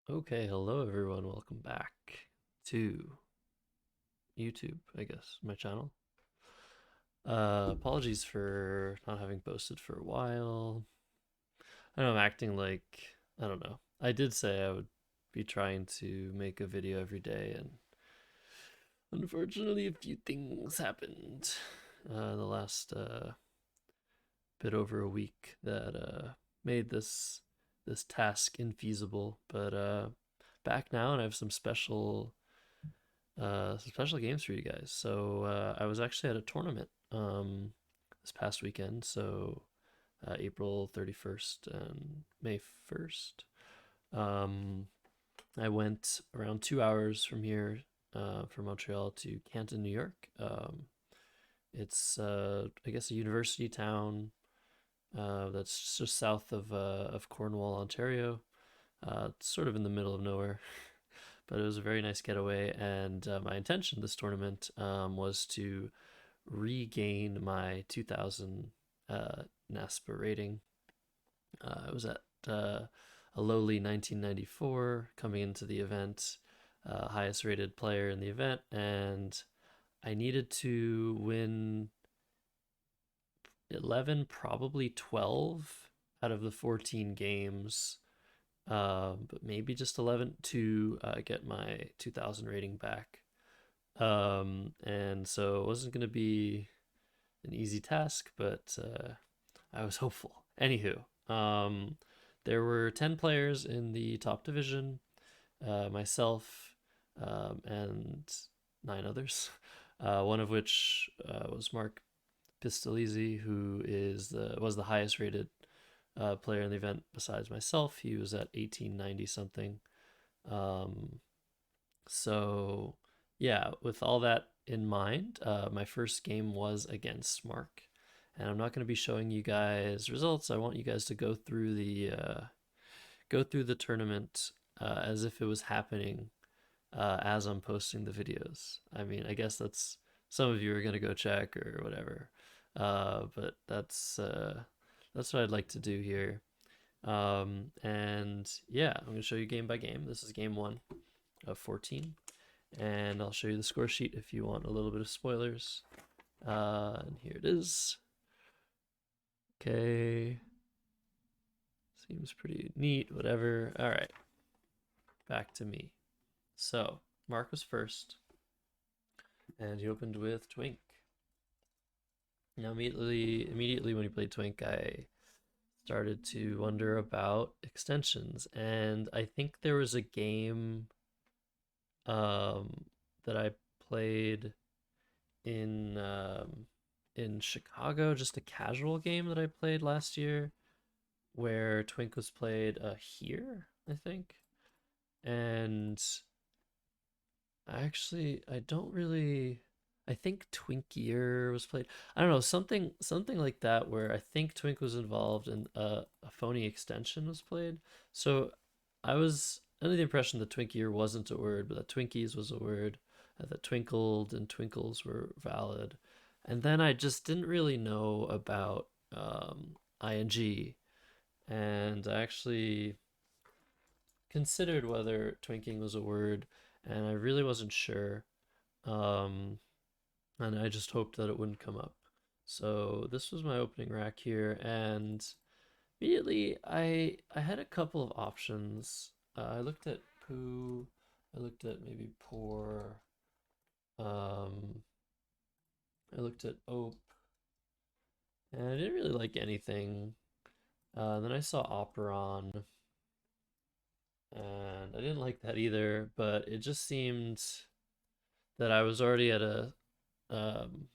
Okay, hello everyone. Welcome back to YouTube, I guess, my channel. Apologies for not having posted for a while. I know I'm acting like, I don't know. I did say I would be trying to make a video every day, and unfortunately, a few things happened in the last bit over a week that made this task infeasible. But back now, and I have some special games for you guys. So I was actually at a tournament this past weekend, so April 31st and May 1st. Um, I went around 2 hours from here, from Montreal to Canton, New York. It's I guess a university town that's just south of Cornwall, Ontario. It's sort of in the middle of nowhere. But it was a very nice getaway. And my intention this tournament was to regain my 2000 NASPA rating. I was at a lowly 1994 coming into the event, highest rated player in the event, and I needed to win 11, probably 12 out of the 14 games, but maybe just 11 to get my 2000 rating back. And so it wasn't going to be an easy task, but I was hopeful. Anywho, there were 10 players in the top division, myself, and nine others, one of which was Mark Pistolese, who was the highest rated player in the event besides myself. He was at 1890 something. Um, so, yeah, with all that in mind, my first game was against Mark. And I'm not going to be showing you guys results. I want you guys to go through the tournament as if it was happening as I'm posting the videos. I mean, I guess that's some of you are going to go check or whatever. But that's what I'd like to do here. And yeah, I'm going to show you game by game. This is game one of 14, and I'll show you the score sheet if you want a little bit of spoilers. And here it is. Okay, seems pretty neat, whatever. All right, back to me. So, Mark was first, and he opened with Twink. Now, immediately when he played Twink, I started to wonder about extensions, and I think there was a game that I played in in Chicago, just a casual game that I played last year, where Twink was played here, I think. And I don't really. I think Twinkier was played. I don't know, something like that, where I think Twink was involved and a phony extension was played. So I was under the impression that Twinkier wasn't a word, but that Twinkies was a word, that twinkled and twinkles were valid. And then I just didn't really know about ing, and I actually considered whether twinking was a word, and I really wasn't sure. Um, and I just hoped that it wouldn't come up. So this was my opening rack here, and immediately I had a couple of options. I looked at poo, I looked at maybe poor, um, I looked at ope, and I didn't really like anything. Then I saw operon, and I didn't like that either. But it just seemed that I was already at a um,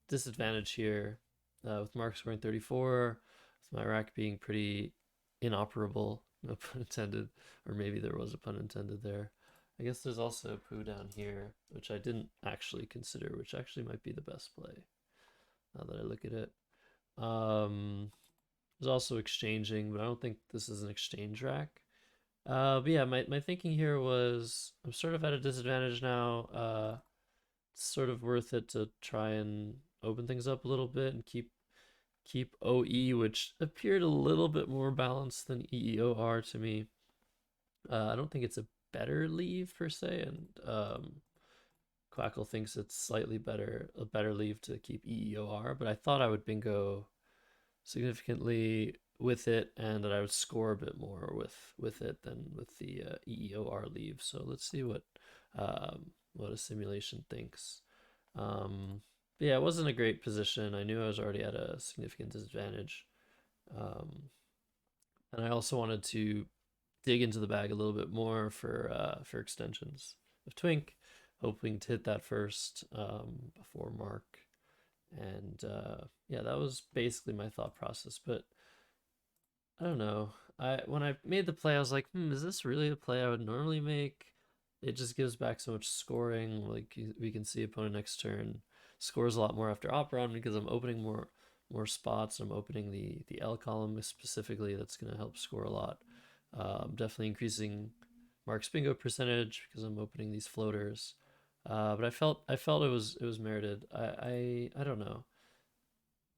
disadvantage here, with Mark scoring 34, with my rack being pretty inoperable, no pun intended, or maybe there was a pun intended there. I guess there's also poo down here, which I didn't actually consider, which actually might be the best play now that I look at it. Um, there's also exchanging, but I don't think this is an exchange rack. But yeah, my thinking here was I'm sort of at a disadvantage now. It's sort of worth it to try and open things up a little bit and keep OE, which appeared a little bit more balanced than EEOR to me. I don't think it's a better leave per se, and Quackle thinks it's slightly better, a better leave to keep EEOR, but I thought I would bingo significantly with it and that I would score a bit more with it than with the EEOR leave. So let's see what a simulation thinks. But yeah, it wasn't a great position. I knew I was already at a significant disadvantage. Um, and I also wanted to dig into the bag a little bit more for extensions of Twink, hoping to hit that first before Mark. And yeah, that was basically my thought process. But I don't know. I when I made the play, I was like, is this really a play I would normally make? It just gives back so much scoring. Like we can see opponent next turn scores a lot more after Operon because I'm opening more spots. I'm opening the L column specifically. That's gonna help score a lot. Definitely increasing Mark's bingo percentage because I'm opening these floaters. But I felt it was merited. I don't know.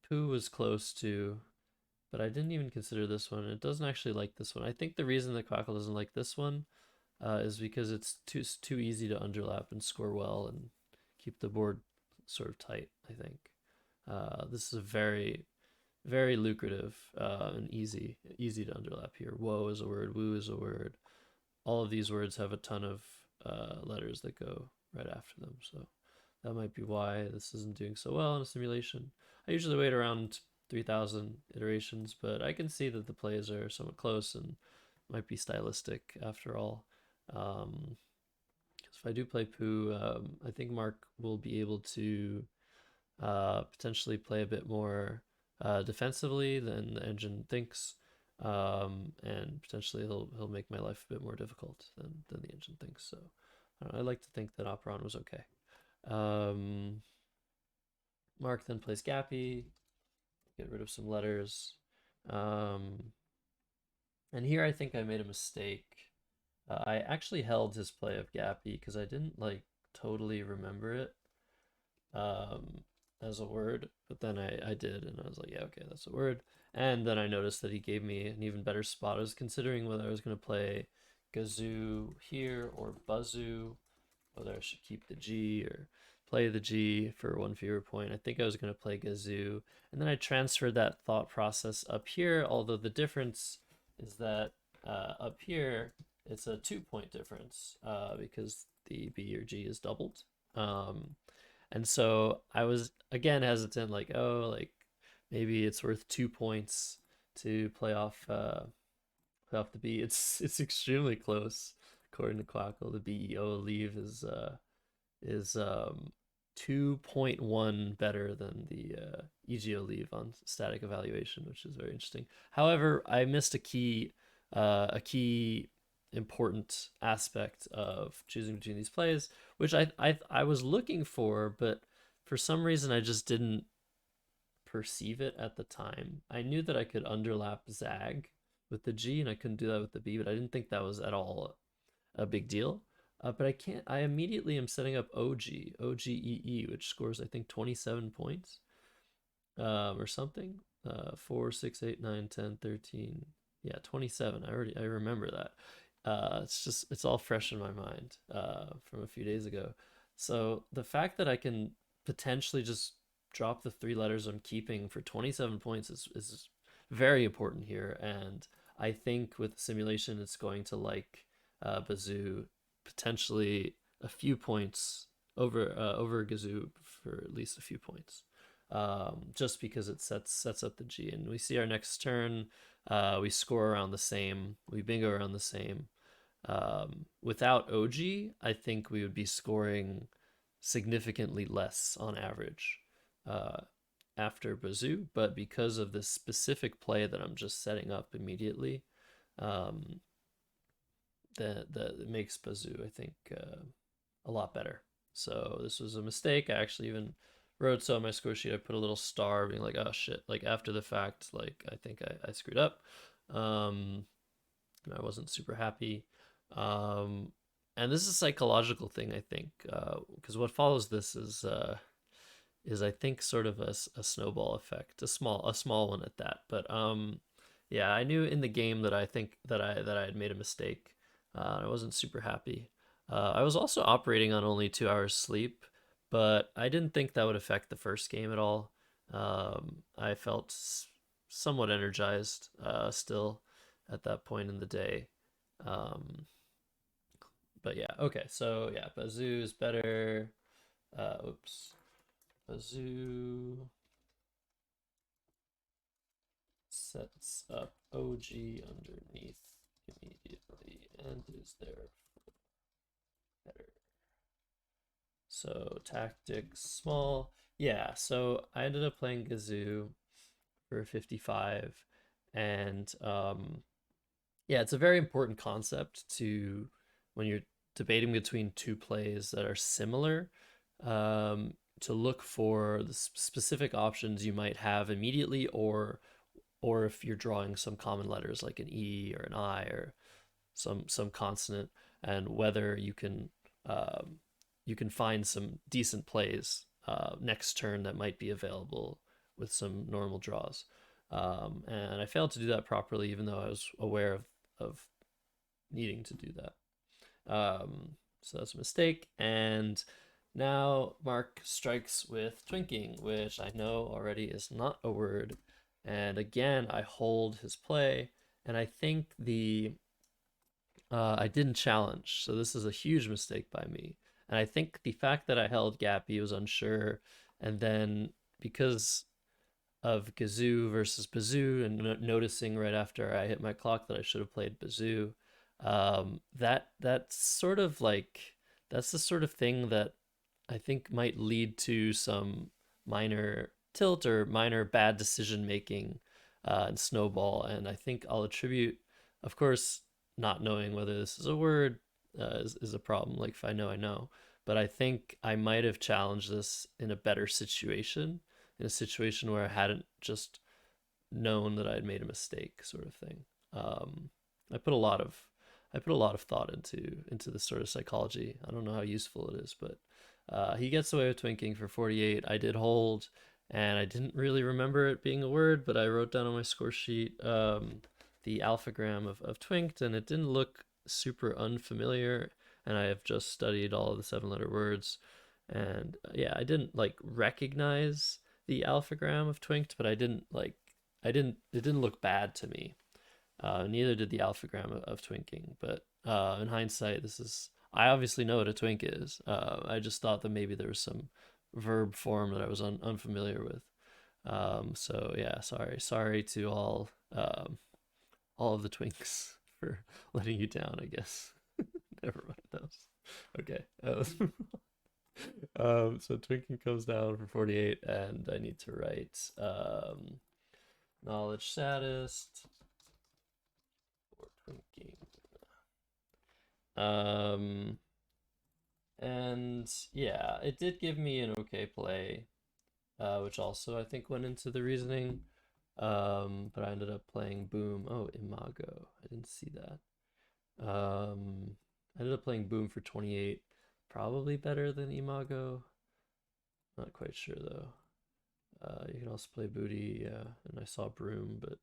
Pooh was close to, but I didn't even consider this one. It doesn't actually like this one. I think the reason that Quackle doesn't like this one is because it's too easy to underlap and score well and keep the board sort of tight. I think this is a very lucrative and easy to underlap here. Whoa is a word. Woo is a word. All of these words have a ton of letters that go right after them. So that might be why this isn't doing so well in a simulation. I usually wait around 3,000 iterations, but I can see that the plays are somewhat close and might be stylistic after all. Because if I do play Pooh, I think Mark will be able to potentially play a bit more defensively than the engine thinks, and potentially he'll make my life a bit more difficult than the engine thinks. So I like to think that Operon was okay. Um, Mark then plays Gappy, get rid of some letters. Um, and here I think I made a mistake. I actually held his play of Gappy because I didn't like totally remember it um, as a word, but then I did, and I was like, yeah, okay, that's a word. And then I noticed that he gave me an even better spot. I was considering whether I was going to play Gazoo here or Buzzoo, whether I should keep the G or play the G for one fewer point. I think I was going to play Gazoo. And then I transferred that thought process up here, although the difference is that up here it's a 2 point difference because the B or G is doubled. And so I was again hesitant, like, oh, like maybe it's worth 2 points to play off the B. It's extremely close according to Quackle. The BEO leave is 2.1 better than the EGO leave on static evaluation, which is very interesting. However, I missed a key important aspect of choosing between these plays, which I was looking for, but for some reason I just didn't perceive it at the time. I knew that I could underlap Zag with the G, and I couldn't do that with the B, but I didn't think that was at all a big deal. But I can't. I immediately am setting up OGEE, which scores I think 27 points, or something. 4, 6, 8, 9, 10, 13. Yeah, 27. I remember that. It's all fresh in my mind from a few days ago. So the fact that I can potentially just drop the 3 letters I'm keeping for 27 points is very important here, and I think with the simulation it's going to like Bazoo potentially a few points over Gazoo for at least a few points, just because it sets up the G. And we see our next turn, we score around the same, we bingo around the same. Without OG, I think we would be scoring significantly less on average after Bazoo, but because of this specific play that I'm just setting up immediately, um, that it makes Bazoo, I think, a lot better. So this was a mistake. I actually even wrote so on my score sheet. I put a little star, being like, "Oh shit!" Like after the fact, like I think I screwed up. Um, I wasn't super happy. Um, and this is a psychological thing, I think, because what follows this is I think sort of a snowball effect, a small one at that. But yeah, I knew in the game that I think that I had made a mistake. I wasn't super happy. I was also operating on only 2 hours sleep, but I didn't think that would affect the first game at all. I felt somewhat energized still at that point in the day. Um, but yeah, okay, so yeah, Bazoo is better. Oops. Bazoo sets up OG underneath immediately and is there better. So tactics small. Yeah, so I ended up playing Gazoo for 55 and yeah, it's a very important concept to when you're debating between two plays that are similar, to look for the specific options you might have immediately, or if you're drawing some common letters like an E or an I or some consonant, and whether you can find some decent plays next turn that might be available with some normal draws. And I failed to do that properly, even though I was aware of needing to do that. So that's a mistake. And now Mark strikes with twinking, which I know already is not a word. And again, I hold his play, and I think I didn't challenge, so this is a huge mistake by me. And I think the fact that I held Gappy was unsure, and then because of Gazoo versus Bazoo, and noticing right after I hit my clock that I should have played Bazoo, that's sort of like that's the sort of thing that I think might lead to some minor tilt or minor bad decision making and snowball. And I think I'll attribute, of course, not knowing whether this is a word is a problem. Like if I know, I know. But I think I might have challenged this in a better situation, in a situation where I hadn't just known that I'd made a mistake, sort of thing. Um, I put a lot of I put a lot of thought into this sort of psychology. I don't know how useful it is, but he gets away with twinking for 48. I did hold, and I didn't really remember it being a word, but I wrote down on my score sheet the alphagram of twinked, and it didn't look super unfamiliar. And I have just studied all of the 7 letter words, and yeah, I didn't like recognize the alphagram of twinked, but I didn't. It didn't look bad to me. Neither did the alphagram of twinking. But in hindsight, this is. I obviously know what a twink is. I just thought that maybe there was some verb form that I was unfamiliar with. So yeah, sorry to all of the twinks for letting you down. I guess. Never mind those. Okay. So twinking comes down for 48, and I need to write knowledge status for twinking. Um, and yeah, it did give me an okay play, which also I think went into the reasoning. But I ended up playing Boom. Oh, Imago. I didn't see that. I ended up playing Boom for 28. Probably better than Imago. Not quite sure though. You can also play Booty, and I saw Broom, but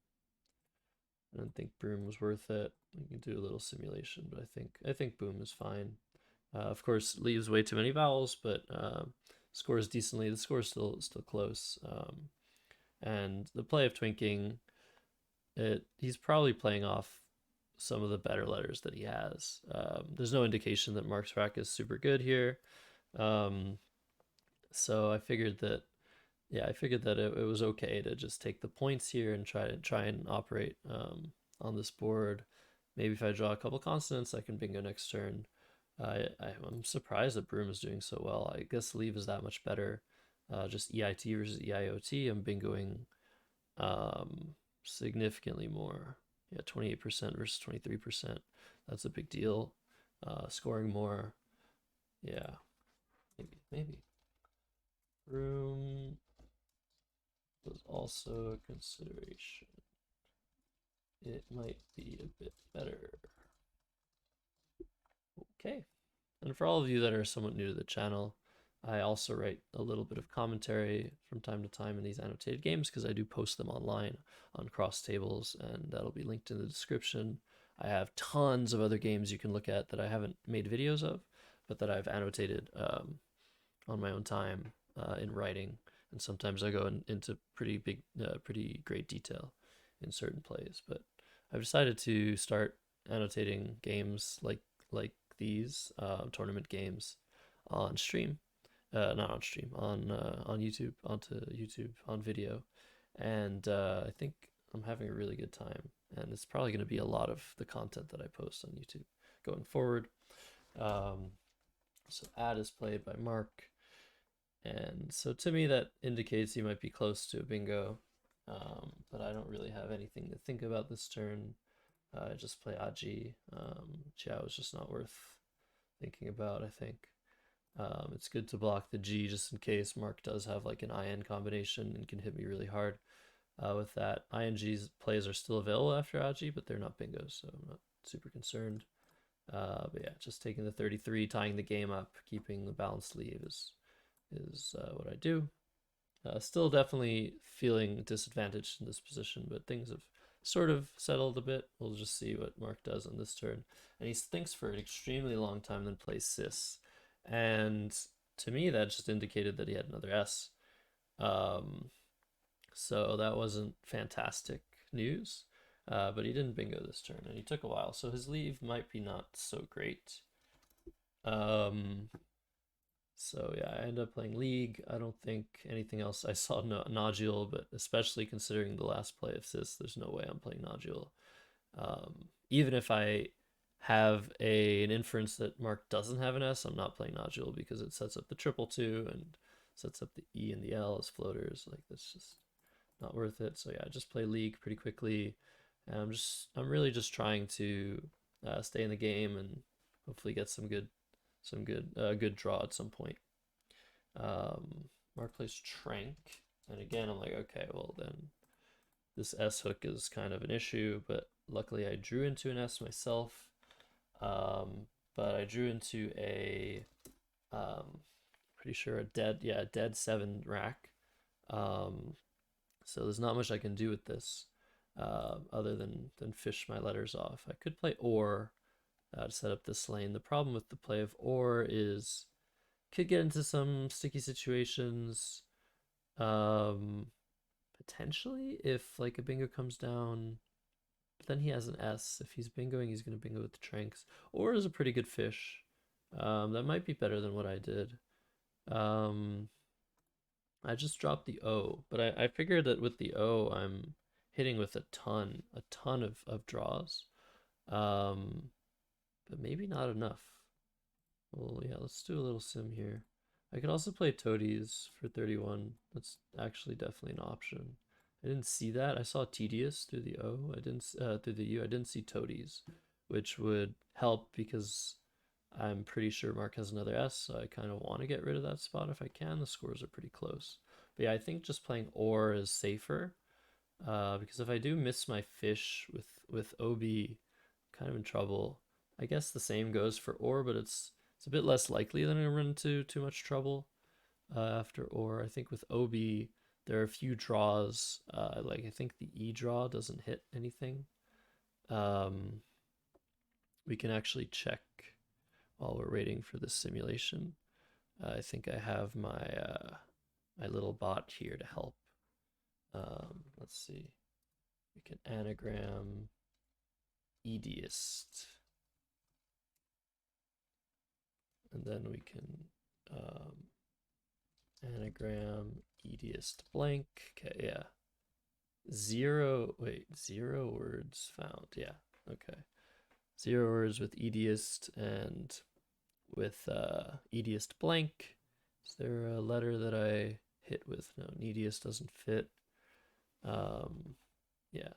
I don't think Broom was worth it. You can do a little simulation, but I think Boom is fine. Of course, leaves way too many vowels, but scores decently. The score is still close. And the play of twinking, he's probably playing off some of the better letters that he has. There's no indication that Mark's rack is super good here. Um, so I figured that it was okay to just take the points here and try and operate on this board. Maybe if I draw a couple consonants, I can bingo next turn. I'm surprised that Broom is doing so well. I guess Leave is that much better. Just EIT versus EIOT, I'm bingoing um, significantly more. Yeah, 28% versus 23%. That's a big deal. Scoring more. Yeah, maybe. Broom was also a consideration. It might be a bit better. Okay. And for all of you that are somewhat new to the channel, I also write a little bit of commentary from time to time in these annotated games because I do post them online on cross tables, and that'll be linked in the description. I have tons of other games you can look at that I haven't made videos of, but that I've annotated on my own time in writing. And sometimes I go into pretty great detail in certain plays. But I've decided to start annotating games like these tournament games on stream, not on stream, on YouTube, onto YouTube on video, and I think I'm having a really good time. And it's probably going to be a lot of the content that I post on YouTube going forward. Um, so ad is played by Mark, and so to me that indicates he might be close to a bingo, but I don't really have anything to think about this turn. I just play Aji. Chiao is just not worth thinking about, I think. It's good to block the G just in case Mark does have like an IN combination and can hit me really hard with that. ING's plays are still available after Aji, but they're not bingos, so I'm not super concerned. But yeah, just taking the 33, tying the game up, keeping the balanced lead is what I do. Still definitely feeling disadvantaged in this position, but things have sort of settled a bit. We'll just see what Mark does on this turn. And he thinks for an extremely long time, then plays Cis. And to me, that just indicated that he had another S. So that wasn't fantastic news. But he didn't bingo this turn, and he took a while. So his leave might be not so great. So yeah, I ended up playing League. I don't think anything else. I saw Nodule, but especially considering the last play of Cis, there's no way I'm playing Nodule. Even if I have an inference that Mark doesn't have an S, I'm not playing Nodule because it sets up the 222 and sets up the E and the L as floaters. Like that's just not worth it. So yeah, I just play League pretty quickly. And I'm really just trying to stay in the game and hopefully get some good draw at some point. Mark plays Trank, and again I'm like, okay, well then this S hook is kind of an issue, but luckily I drew into an S myself. But I drew into a pretty sure a dead 7 rack. So there's not much I can do with this other than fish my letters off. I could play or to set up this lane. The problem with the play of or is could get into some sticky situations. Potentially if like a bingo comes down, but then he has an S. If he's bingoing, he's gonna bingo with the tranks. Or is a pretty good fish. That might be better than what I did. Um, I just dropped the O, but I figured that with the O, I'm hitting with a ton of draws. Um, but maybe not enough. Well, yeah, let's do a little sim here. I could also play toadies for 31. That's actually definitely an option. I didn't see that. I saw tedious through the O. I didn't through the U. I didn't see toadies, which would help because I'm pretty sure Mark has another S, so I kind of want to get rid of that spot if I can. The scores are pretty close. But yeah, I think just playing or is safer because if I do miss my fish with OB, I'm kind of in trouble. I guess the same goes for or, but it's a bit less likely that I'm gonna run into too much trouble after or. I think with OB there are a few draws. Like I think the E draw doesn't hit anything. Um, we can actually check while we're waiting for this simulation. I think I have my little bot here to help. Let's see. We can anagram Ediest. And then we can anagram Ediest blank. Okay, yeah. Zero words found. Yeah, okay. 0 words with Ediest and with Ediest blank. Is there a letter that I hit with? No, Ediest doesn't fit. Yeah.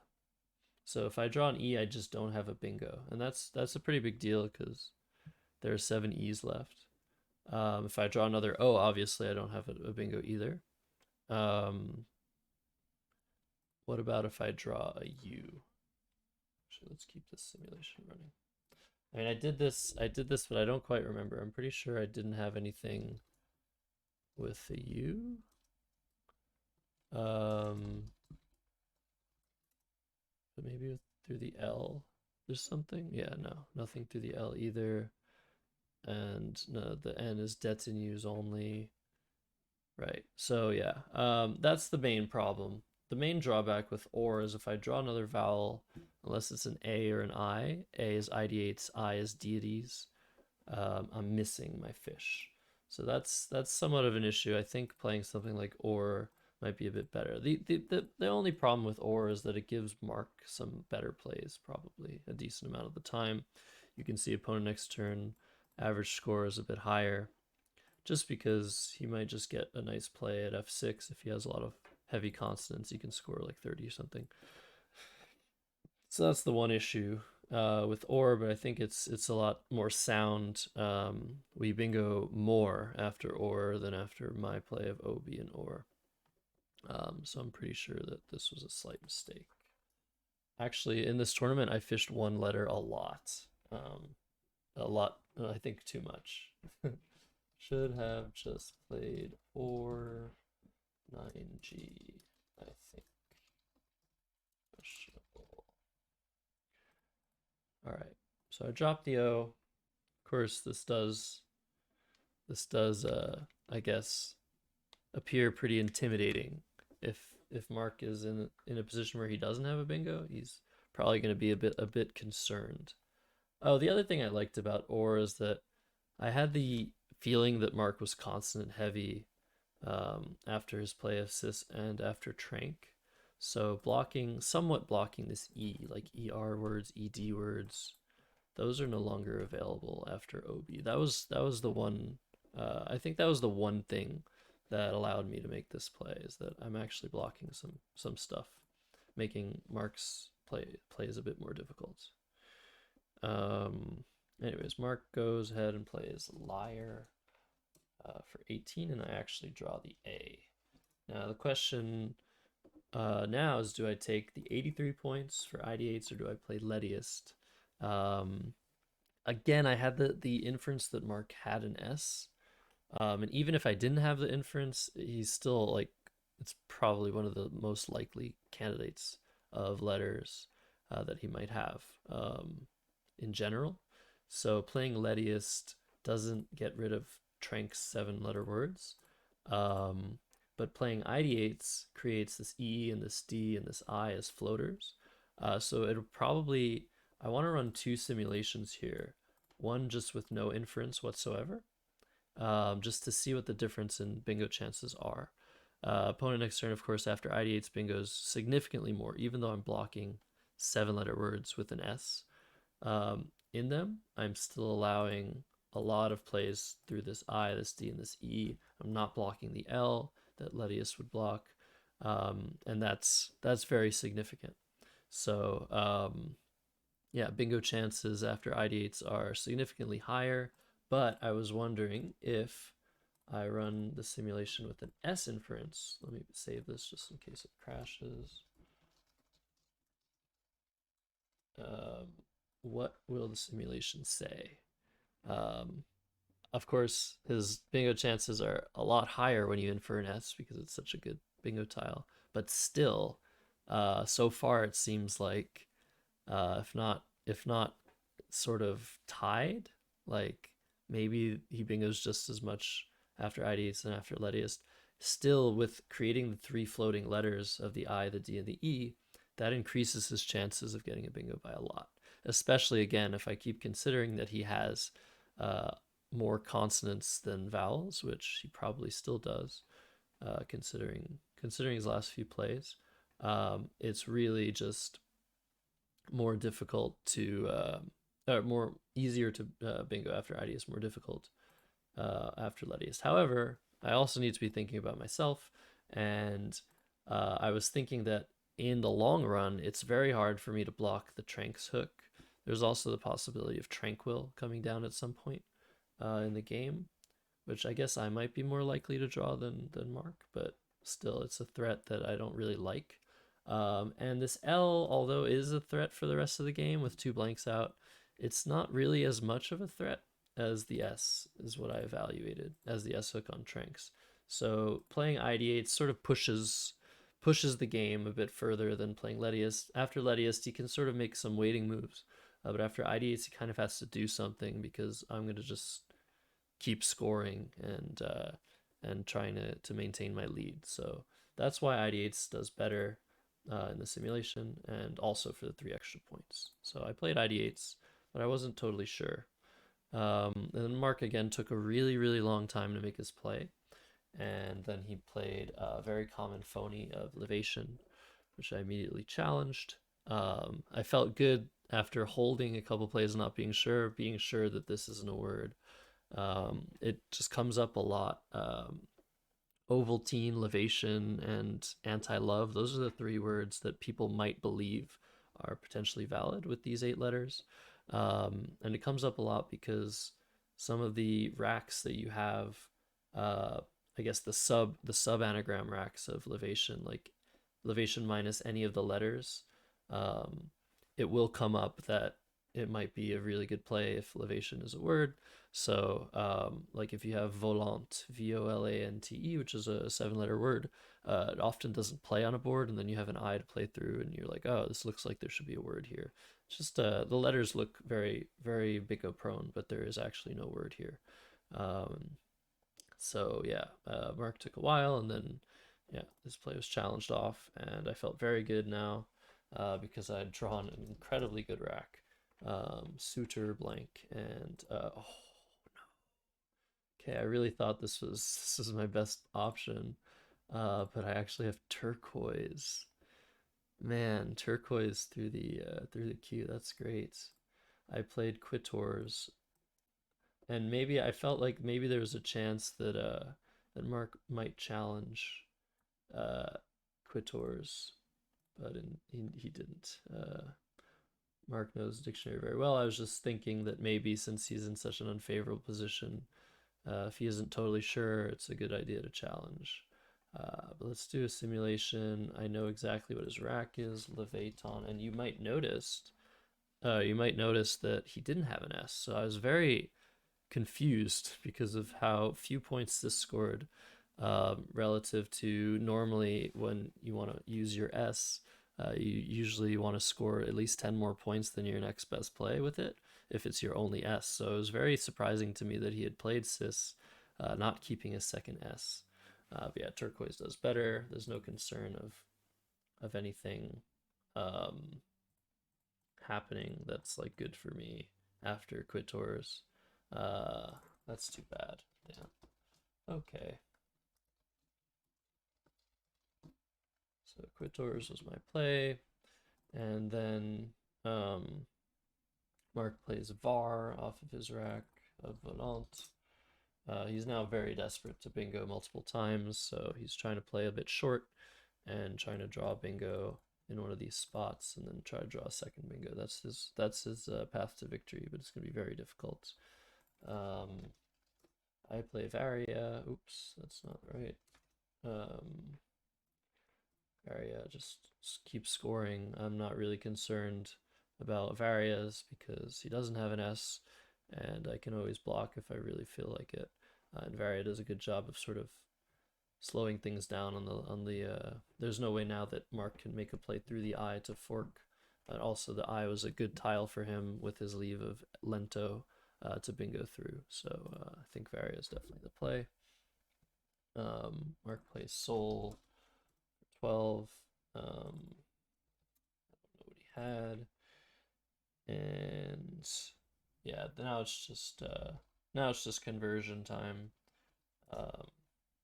So if I draw an E, I just don't have a bingo, and that's a pretty big deal because there are 7 E's left. If I draw another O, obviously I don't have a bingo either. What about if I draw a U? Actually, let's keep this simulation running. I mean, I did this, but I don't quite remember. I'm pretty sure I didn't have anything with a U. But maybe through the L. There's something? Yeah, no, nothing through the L either. And no, the N is detenues only. Right. So yeah, that's the main problem. The main drawback with or is if I draw another vowel, unless it's an A or an I, A is ideates, I is deities, I'm missing my fish. So that's somewhat of an issue. I think playing something like or might be a bit better. The only problem with or is that it gives Mark some better plays, probably a decent amount of the time. You can see opponent next turn, average score is a bit higher, just because he might just get a nice play at f6 if he has a lot of heavy consonants. He can score like 30 or something. So that's the one issue with or, but I think it's a lot more sound. We bingo more after or than after my play of ob and or. So I'm pretty sure that this was a slight mistake. Actually, in this tournament, I fished one letter a lot. A lot, I think too much. Should have just played or 9G, I think. Questionable. All right, so I dropped the O. Of course, this does I guess appear pretty intimidating. If Mark is in a position where he doesn't have a bingo, he's probably going to be a bit concerned. Oh, the other thing I liked about or is that I had the feeling that Mark was consonant heavy after his play of cis and after trank. So somewhat blocking this E, like ER words, ED words, those are no longer available after OB. That was the one. I think that was the one thing that allowed me to make this play is that I'm actually blocking some stuff, making Mark's plays a bit more difficult. Um, Anyways, Mark goes ahead and plays liar for 18, and I actually draw the A. Now the question now is, do I take the 83 points for ID8s or do I play Lettiest? Um, Again, I had the inference that Mark had an S. And even if I didn't have the inference, he's still like, it's probably one of the most likely candidates of letters that he might have in general. So playing Lettiest doesn't get rid of Trank's 7-letter words. Um, but playing ideates creates this E and this D and this I as floaters. So it'll probably, I want to run two simulations here. One just with no inference whatsoever, just to see what the difference in bingo chances are. Opponent next turn, of course, after ideates bingos significantly more, even though I'm blocking 7-letter words with an S in them. I'm still allowing a lot of plays through this I, this D, and this E. I'm not blocking the L that Lettius would block, and that's very significant. So yeah, bingo chances after ideates are significantly higher, but I was wondering if I run the simulation with an S inference. Let me save this just in case it crashes. Um, what will the simulation say? Um, of course, his bingo chances are a lot higher when you infer an S because it's such a good bingo tile. But still, so far it seems like if not sort of tied, like maybe he bingos just as much after IDs than after Lettiest. Still, with creating the 3 floating letters of the I, the D, and the E, that increases his chances of getting a bingo by a lot. Especially again, if I keep considering that he has uh, more consonants than vowels, which he probably still does, considering his last few plays. It's really just more difficult to more easier to bingo after ideas, more difficult after Lettiest. However, I also need to be thinking about myself, and I was thinking that in the long run, it's very hard for me to block the Tranks hook. There's also the possibility of Tranquil coming down at some point in the game, which I guess I might be more likely to draw than Mark, but still, it's a threat that I don't really like. And this L, although is a threat for the rest of the game with 2 blanks out, it's not really as much of a threat as the S is what I evaluated as the S hook on Tranks. So playing ID8 sort of pushes the game a bit further than playing Lettiest. After Lettiest, he can sort of make some waiting moves But after ID8s, he kind of has to do something because I'm going to just keep scoring and trying to maintain my lead. So that's why ID8s does better in the simulation, and also for the 3 extra points. So I played ID8s, but I wasn't totally sure. And then Mark again took a really long time to make his play, and then he played a very common phony of Livation, which I immediately challenged. I felt good after holding a couple plays and not being sure that this isn't a word. It just comes up a lot. Ovaltine, Livation, and anti-love. Those are the 3 words that people might believe are potentially valid with these 8 letters. And it comes up a lot because some of the racks that you have, uh, I guess the sub anagram racks of Livation, like Livation minus any of the letters, um, it will come up that it might be a really good play if Livation is a word. So, like if you have volant, Volante, which is a 7 letter word, it often doesn't play on a board, and then you have an I to play through, and you're like, oh, this looks like there should be a word here. It's just the letters look very Bico prone, but there is actually no word here. Um, so yeah, Mark took a while, and then yeah, this play was challenged off, and I felt very good now because I had drawn an incredibly good rack. Suitor blank and oh, okay, I really thought this was my best option, but I actually have turquoise. Man, turquoise through the queue. That's great. I played Quitors, and maybe I felt like maybe there was a chance that Mark might challenge uh Quitors, but he didn't. Mark knows the dictionary very well. I was just thinking that maybe since he's in such an unfavorable position, if he isn't totally sure, it's a good idea to challenge. But let's do a simulation. I know exactly what his rack is, Leviton, and you might notice that he didn't have an S. So I was very confused because of how few points this scored relative to normally when you want to use your S. You usually want to score at least 10 more points than your next best play with it if it's your only S. So it was very surprising to me that he had played Cis, not keeping a second S. But yeah, turquoise does better. There's no concern of anything um, happening that's like good for me after Quitors. Uh, that's too bad. Yeah. Okay. So Quitors was my play, and then Mark plays Var off of his rack of Volant. He's now very desperate to bingo multiple times, so he's trying to play a bit short and trying to draw bingo in one of these spots, and then try to draw a second bingo. That's his path to victory, but it's gonna be very difficult. Um, I play Varia. Oops, that's not right. Um, Varia just keeps scoring. I'm not really concerned about Varias because he doesn't have an S, and I can always block if I really feel like it. And Varia does a good job of sort of slowing things down on the. There's no way now that Mark can make a play through the I to fork. And also, the I was a good tile for him with his leave of Lento to bingo through. So I think Varia is definitely the play. Mark plays Soul 12. I don't know what he had, and yeah, now it's just conversion time. Um,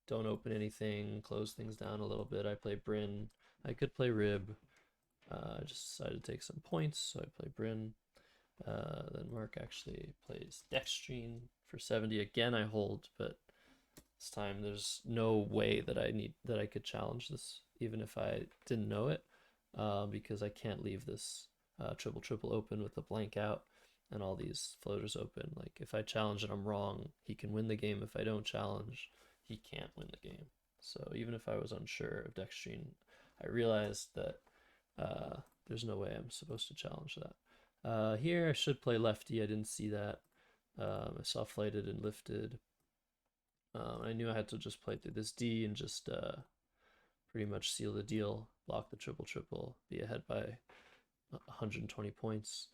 don't open anything, close things down a little bit. I play Bryn. I could play Rib. I just decided to take some points, so I play Bryn. Then Mark actually plays Dextrine for 70. Again, I hold, but this time there's no way that I could challenge this, even if I didn't know it, because I can't leave this triple triple open with a blank out and all these floaters open. Like if I challenge and I'm wrong, he can win the game. If I don't challenge, he can't win the game. So even if I was unsure of Dextrine, I realized that there's no way I'm supposed to challenge that. Here I should play lefty. I didn't see that. I saw flighted and lifted. I knew I had to just play through this D and just pretty much seal the deal, block the triple triple, be ahead by 120 points.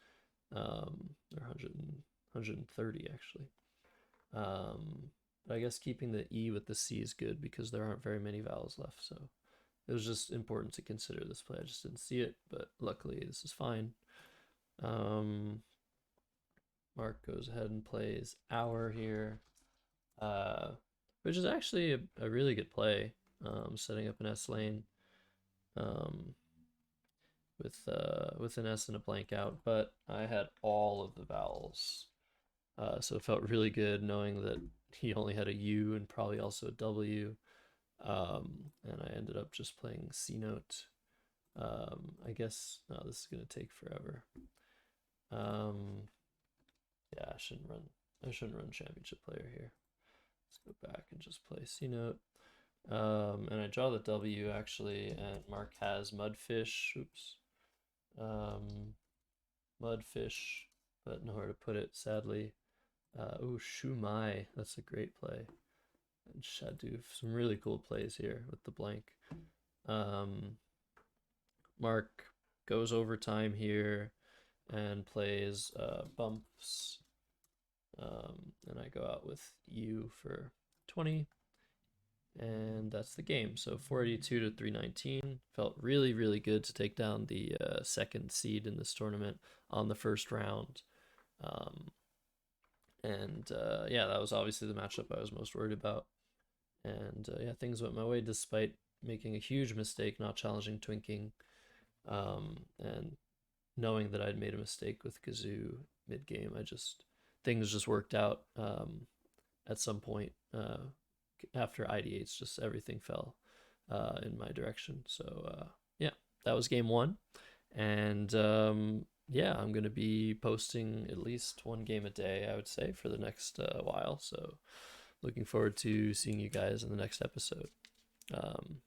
or 130 actually. But I guess keeping the E with the C is good because there aren't very many vowels left. So it was just important to consider this play. I just didn't see it, but luckily this is fine. Um, Mark goes ahead and plays hour here, uh, which is actually a really good play. Setting up an S lane um, with an S and a blank out, but I had all of the vowels, so it felt really good knowing that he only had a U and probably also a W. And I ended up just playing C note. I guess no, this is gonna take forever. Um, yeah, I shouldn't run championship player here. Let's go back and just play C note. And I draw the W actually, and Mark has mudfish. Oops. Um, mudfish, but nowhere to put it, sadly. Oh, Shumai. That's a great play. And Shadu. Some really cool plays here with the blank. Um, Mark goes overtime here and plays bumps. And I go out with U for 20. And that's the game. So 482 to 319. Felt really, really good to take down the second seed in this tournament on the first round. Um, and yeah, that was obviously the matchup I was most worried about. And yeah, things went my way despite making a huge mistake not challenging Twinking, and knowing that I'd made a mistake with Kazoo mid game. Things just worked out at some point after IDH. Just everything fell in my direction. So yeah, that was game one, and yeah, I'm gonna be posting at least one game a day, I would say, for the next while. So looking forward to seeing you guys in the next episode.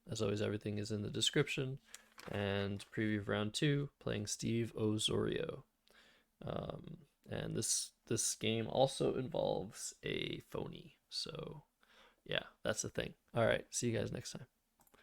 As always, everything is in the description. And preview of round two, playing Steve Osorio. And this game also involves a phony. So yeah, that's the thing. All right, see you guys next time.